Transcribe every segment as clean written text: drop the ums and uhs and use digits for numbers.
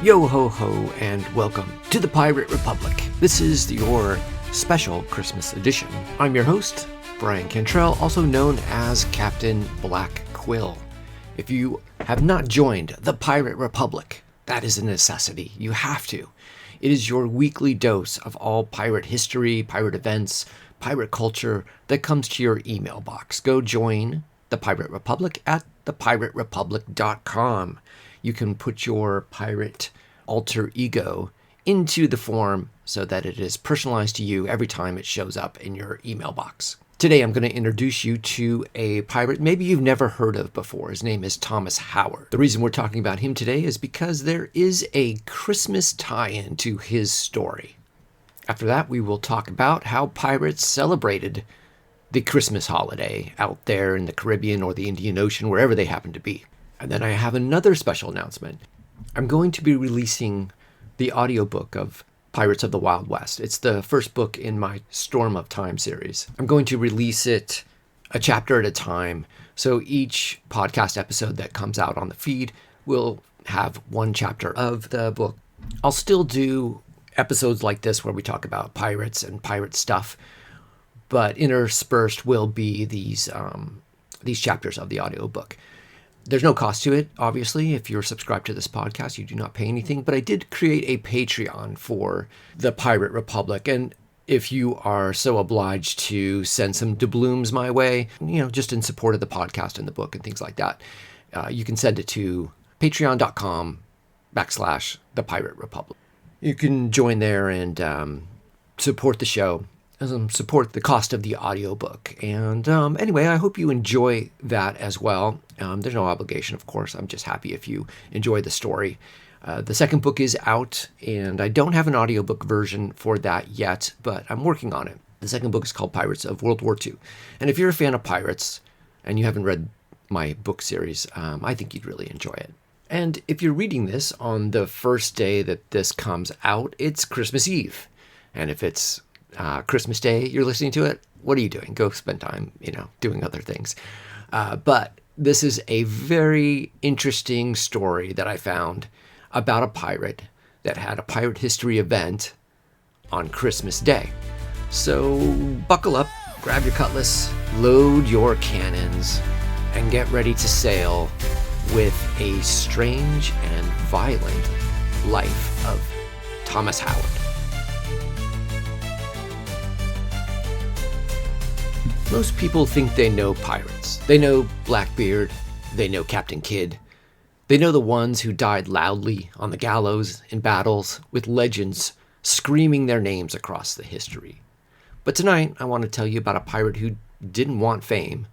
Yo ho ho, and welcome to the Pirate Republic. This is your special Christmas edition. I'm your host, Brian Cantrell, also known as Captain Black Quill. If you have not joined the Pirate Republic, that is a necessity. You have to. It is your weekly dose of all pirate history, pirate events, pirate culture that comes to your email box. Go join the Pirate Republic at thepiraterepublic.com. You can put your pirate alter ego into the form so that it is personalized to you every time it shows up in your email box. Today I'm going to introduce you to a pirate maybe you've never heard of before. His name is Thomas Howard. The reason we're talking about him today is because there is a Christmas tie-in to his story. After that, we will talk about how pirates celebrated the Christmas holiday out there in the Caribbean or the Indian Ocean, wherever they happen to be. And then I have another special announcement. I'm going to be releasing the audiobook of Pirates of the Wild West. It's the first book in my Storm of Time series. I'm going to release it a chapter at a time. So each podcast episode that comes out on the feed will have one chapter of the book. I'll still do episodes like this where we talk about pirates and pirate stuff, but interspersed will be these chapters of the audiobook. There's no cost to it, obviously. If you're subscribed to this podcast, you do not pay anything. But I did create a Patreon for the Pirate Republic. And if you are so obliged to send some doubloons my way, just in support of the podcast and the book and things like that, you can send it to patreon.com/the Pirate Republic. You can join there and support the show. Support the cost of the audiobook. And anyway, I hope you enjoy that as well. There's no obligation, of course. I'm just happy if you enjoy the story. The second book is out, and I don't have an audiobook version for that yet, but I'm working on it. The second book is called Pirates of World War II. And if you're a fan of pirates and you haven't read my book series, I think you'd really enjoy it. And if you're reading this on the first day that this comes out, it's Christmas Eve. And if it's Christmas Day you're listening to it, what are you doing? Go spend time, doing other things. But this is a very interesting story that I found about a pirate that had a pirate history event on Christmas Day. So buckle up, grab your cutlass, load your cannons, and get ready to sail with a strange and violent life of Thomas Howard. Most people think they know pirates. They know Blackbeard. They know Captain Kidd. They know the ones who died loudly on the gallows in battles with legends screaming their names across the history. But tonight, I want to tell you about a pirate who didn't want fame,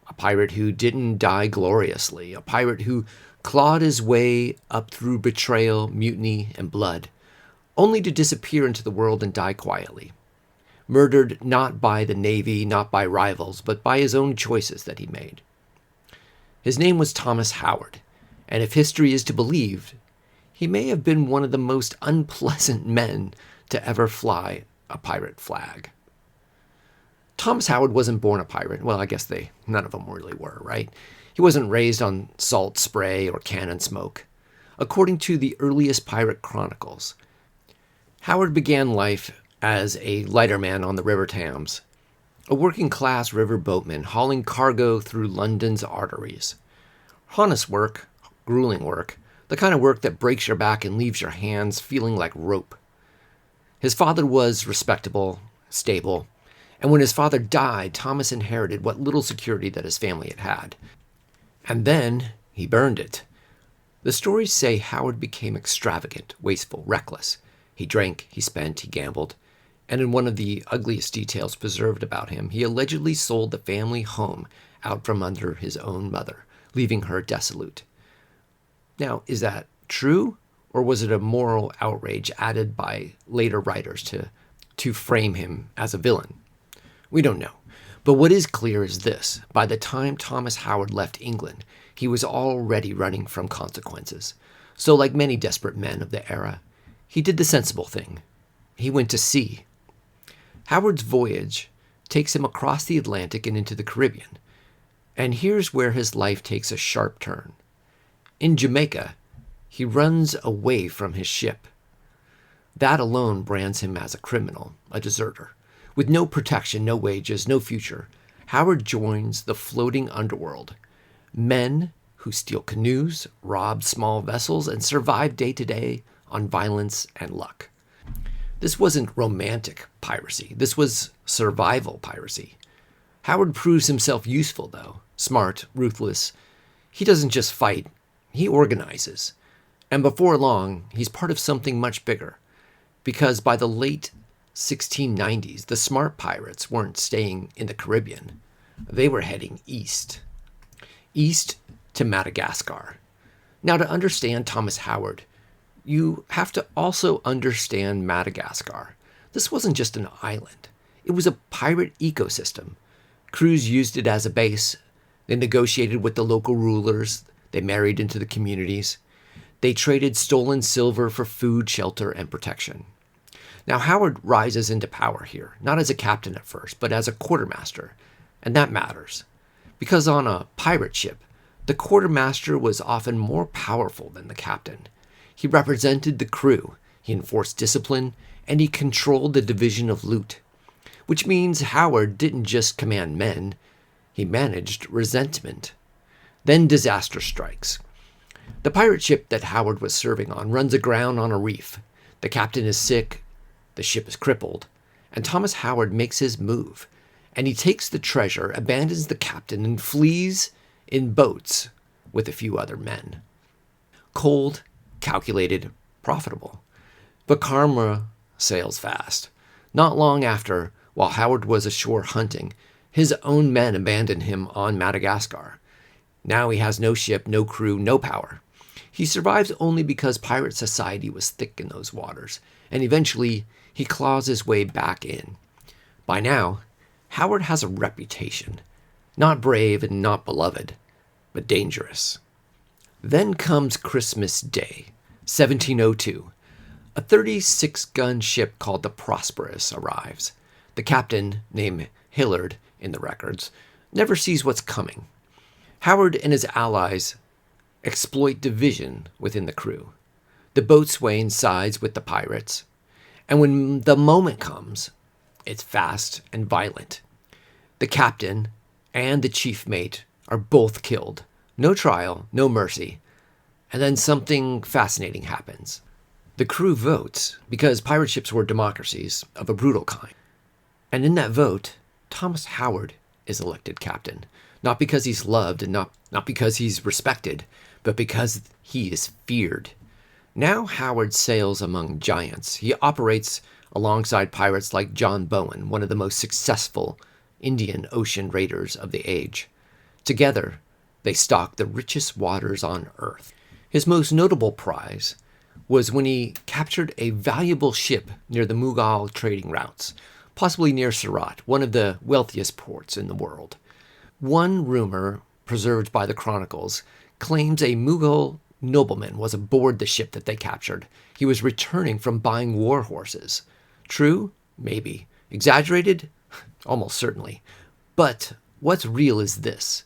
a pirate who didn't die gloriously, a pirate who clawed his way up through betrayal, mutiny, and blood, only to disappear into the world and die quietly. Murdered not by the Navy, not by rivals, but by his own choices that he made. His name was Thomas Howard, and if history is to be believed, he may have been one of the most unpleasant men to ever fly a pirate flag. Thomas Howard wasn't born a pirate. Well, I guess none of them really were, right? He wasn't raised on salt spray or cannon smoke. According to the earliest pirate chronicles, Howard began life as a lighterman on the River Thames, a working-class river boatman hauling cargo through London's arteries. Honest work, grueling work, the kind of work that breaks your back and leaves your hands feeling like rope. His father was respectable, stable, and when his father died, Thomas inherited what little security that his family had had. And then he burned it. The stories say Howard became extravagant, wasteful, reckless. He drank, he spent, he gambled. And in one of the ugliest details preserved about him, he allegedly sold the family home out from under his own mother, leaving her desolate. Now, is that true, or was it a moral outrage added by later writers to frame him as a villain? We don't know. But what is clear is this. By the time Thomas Howard left England, he was already running from consequences. So like many desperate men of the era, he did the sensible thing. He went to sea. Howard's voyage takes him across the Atlantic and into the Caribbean. And here's where his life takes a sharp turn. In Jamaica, He runs away from his ship. That alone brands him as a criminal, a deserter. With no protection, no wages, no future, Howard joins the floating underworld. Men who steal canoes, rob small vessels, and survive day to day on violence and luck. This wasn't romantic piracy. This was survival piracy. Howard proves himself useful, though. Smart, ruthless. He doesn't just fight, he organizes. And before long, he's part of something much bigger. Because by the late 1690s, the smart pirates weren't staying in the Caribbean. They were heading east. East to Madagascar. Now, to understand Thomas Howard, you have to also understand Madagascar. This wasn't just an island. It was a pirate ecosystem. Crews used it as a base. They negotiated with the local rulers. They married into the communities. They traded stolen silver for food, shelter, and protection. Now, Howard rises into power here, not as a captain at first, but as a quartermaster. And that matters. Because on a pirate ship, the quartermaster was often more powerful than the captain. He represented the crew, he enforced discipline, and he controlled the division of loot. Which means Howard didn't just command men, he managed resentment. Then disaster strikes. The pirate ship that Howard was serving on runs aground on a reef. The captain is sick, the ship is crippled, and Thomas Howard makes his move. And he takes the treasure, abandons the captain, and flees in boats with a few other men. Cold, calculated, profitable. But karma sails fast. Not long after, while Howard was ashore hunting, his own men abandoned him on Madagascar. Now he has no ship, no crew, no power. He survives only because pirate society was thick in those waters, and eventually he claws his way back in. By now, Howard has a reputation. Not brave and not beloved, but dangerous. Then comes Christmas Day, 1702. A 36-gun ship called the Prosperous arrives. The captain, named Hillard in the records, never sees what's coming. Howard and his allies exploit division within the crew. The boatswain sides with the pirates. And when the moment comes, it's fast and violent. The captain and the chief mate are both killed. No trial, no mercy. And then something fascinating happens. The crew votes, because pirate ships were democracies of a brutal kind. And in that vote, Thomas Howard is elected captain. Not because he's loved and not because he's respected, but because he is feared. Now Howard sails among giants. He operates alongside pirates like John Bowen, one of the most successful Indian Ocean raiders of the age. Together, they stalk the richest waters on Earth. His most notable prize was when he captured a valuable ship near the Mughal trading routes, possibly near Surat, one of the wealthiest ports in the world. One rumor, preserved by the chronicles, claims a Mughal nobleman was aboard the ship that they captured. He was returning from buying war horses. True? Maybe. Exaggerated? Almost certainly. But what's real is this.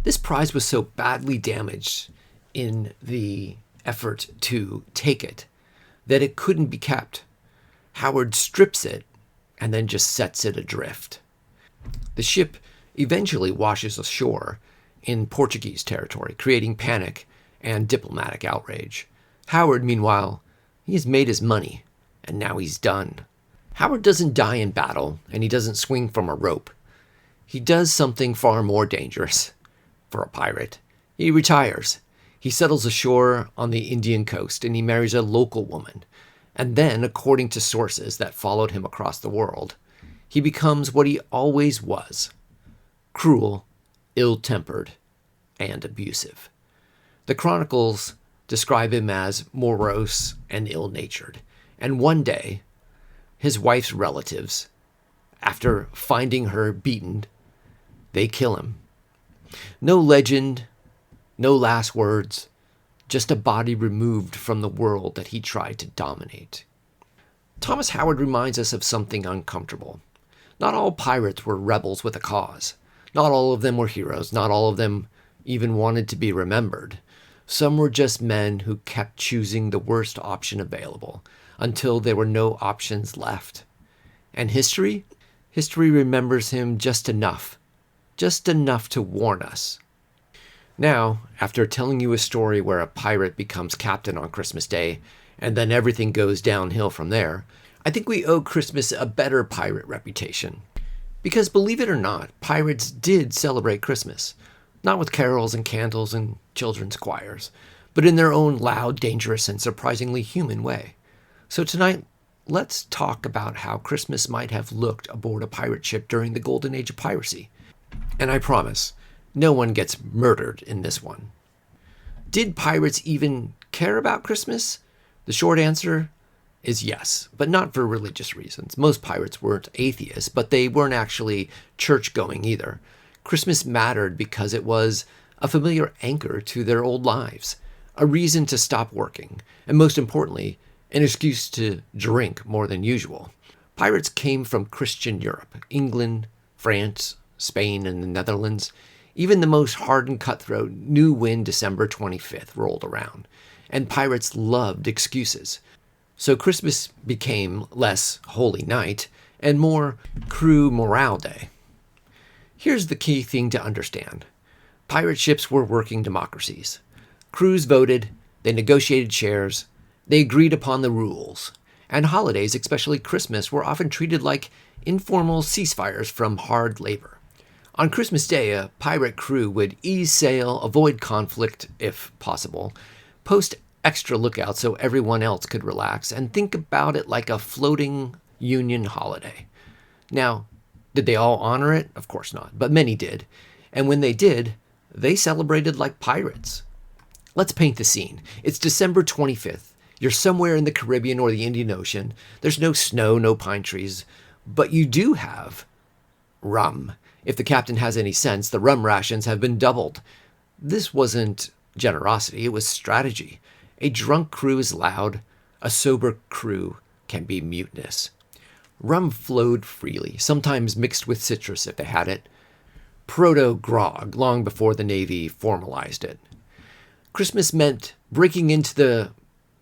This prize was so badly damaged in the effort to take it that it couldn't be kept. Howard strips it and then just sets it adrift. The ship eventually washes ashore in Portuguese territory, creating panic and diplomatic outrage. Howard, meanwhile, he has made his money, and now he's done. Howard doesn't die in battle, and he doesn't swing from a rope. He does something far more dangerous for a pirate. He retires. He settles ashore on the Indian coast, and he marries a local woman. And then, according to sources that followed him across the world, he becomes what he always was: cruel, ill-tempered, and abusive. The chronicles describe him as morose and ill-natured. And one day, his wife's relatives, after finding her beaten, they kill him. No legend, no last words, just a body removed from the world that he tried to dominate. Thomas Howard reminds us of something uncomfortable. Not all pirates were rebels with a cause. Not all of them were heroes. Not all of them even wanted to be remembered. Some were just men who kept choosing the worst option available until there were no options left. And history? History remembers him just enough to warn us. Now, after telling you a story where a pirate becomes captain on Christmas Day, and then everything goes downhill from there, I think we owe Christmas a better pirate reputation. Because believe it or not, pirates did celebrate Christmas. Not with carols and candles and children's choirs, but in their own loud, dangerous, and surprisingly human way. So tonight, let's talk about how Christmas might have looked aboard a pirate ship during the golden age of piracy. And I promise, no one gets murdered in this one. Did pirates even care about Christmas? The short answer is yes, but not for religious reasons. Most pirates weren't atheists, but they weren't actually church-going either. Christmas mattered because it was a familiar anchor to their old lives, a reason to stop working, and most importantly, an excuse to drink more than usual. Pirates came from Christian Europe, England, France, Spain, and the Netherlands. Even the most hardened cutthroat knew when December 25th rolled around, and pirates loved excuses. So Christmas became less Holy Night and more crew morale day. Here's the key thing to understand. Pirate ships were working democracies. Crews voted, they negotiated shares, they agreed upon the rules. And holidays, especially Christmas, were often treated like informal ceasefires from hard labor. On Christmas Day, a pirate crew would ease sail, avoid conflict if possible, post extra lookouts so everyone else could relax, and think about it like a floating Union holiday. Now, did they all honor it? Of course not, but many did. And when they did, they celebrated like pirates. Let's paint the scene. It's December 25th. You're somewhere in the Caribbean or the Indian Ocean. There's no snow, no pine trees, but you do have rum. If the captain has any sense, the rum rations have been doubled. This wasn't generosity, it was strategy. A drunk crew is loud. A sober crew can be mutinous. Rum flowed freely, sometimes mixed with citrus if they had it. Proto-grog, long before the Navy formalized it. Christmas meant breaking into the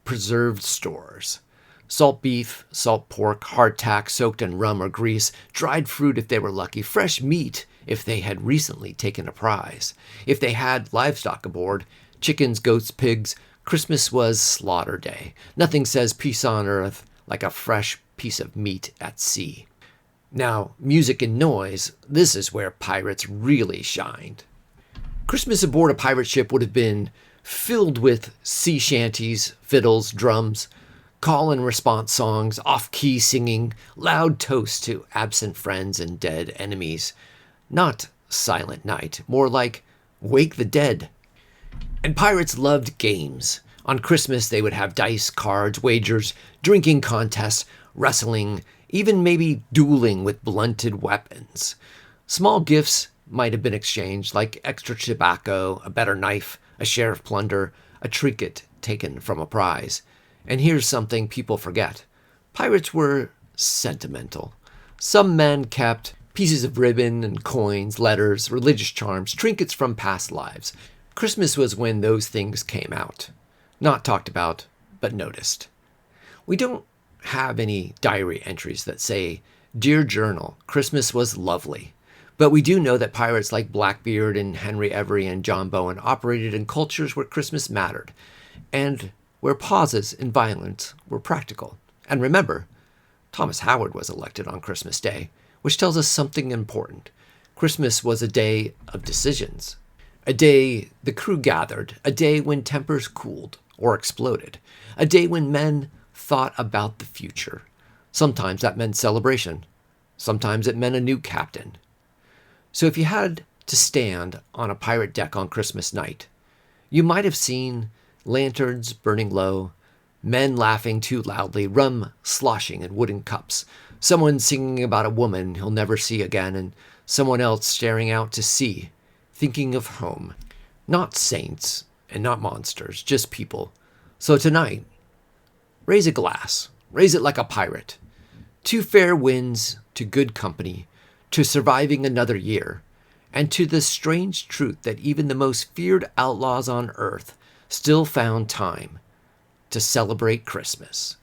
preserved stores. Salt beef, salt pork, hardtack soaked in rum or grease, dried fruit if they were lucky, fresh meat if they had recently taken a prize. If they had livestock aboard, chickens, goats, pigs, Christmas was slaughter day. Nothing says peace on earth like a fresh piece of meat at sea. Now, music and noise, this is where pirates really shined. Christmas aboard a pirate ship would have been filled with sea shanties, fiddles, drums, call and response songs, off-key singing, loud toasts to absent friends and dead enemies. Not Silent Night, more like Wake the Dead. And pirates loved games. On Christmas, they would have dice, cards, wagers, drinking contests, wrestling, even maybe dueling with blunted weapons. Small gifts might have been exchanged, like extra tobacco, a better knife, a share of plunder, a trinket taken from a prize. And here's something people forget. Pirates were sentimental. Some men kept pieces of ribbon and coins, letters, religious charms, trinkets from past lives. Christmas was when those things came out. Not talked about, but noticed. We don't have any diary entries that say, "Dear Journal, Christmas was lovely." But we do know that pirates like Blackbeard and Henry Every and John Bowen operated in cultures where Christmas mattered, and where pauses in violence were practical. And remember, Thomas Howard was elected on Christmas Day, which tells us something important. Christmas was a day of decisions. A day the crew gathered, a day when tempers cooled or exploded, a day when men thought about the future. Sometimes that meant celebration. Sometimes it meant a new captain. So if you had to stand on a pirate deck on Christmas night, you might have seen lanterns burning low, men laughing too loudly, rum sloshing in wooden cups, someone singing about a woman he'll never see again, and someone else staring out to sea, thinking of home. Not saints and not monsters, just people. So tonight, raise a glass. Raise it like a pirate. To fair winds, to good company, to surviving another year, and to the strange truth that even the most feared outlaws on earth still found time to celebrate Christmas.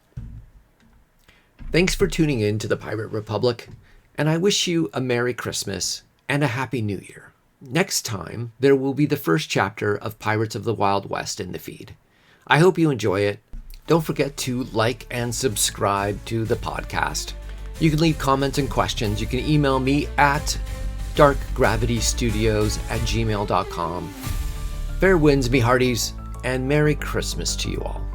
Thanks for tuning in to the Pirate Republic, and I wish you a Merry Christmas and a Happy New Year. Next time, there will be the first chapter of Pirates of the Wild West in the feed. I hope you enjoy it. Don't forget to like and subscribe to the podcast. You can leave comments and questions. You can email me at darkgravitystudios@gmail.com. Fair winds, me hearties, and Merry Christmas to you all.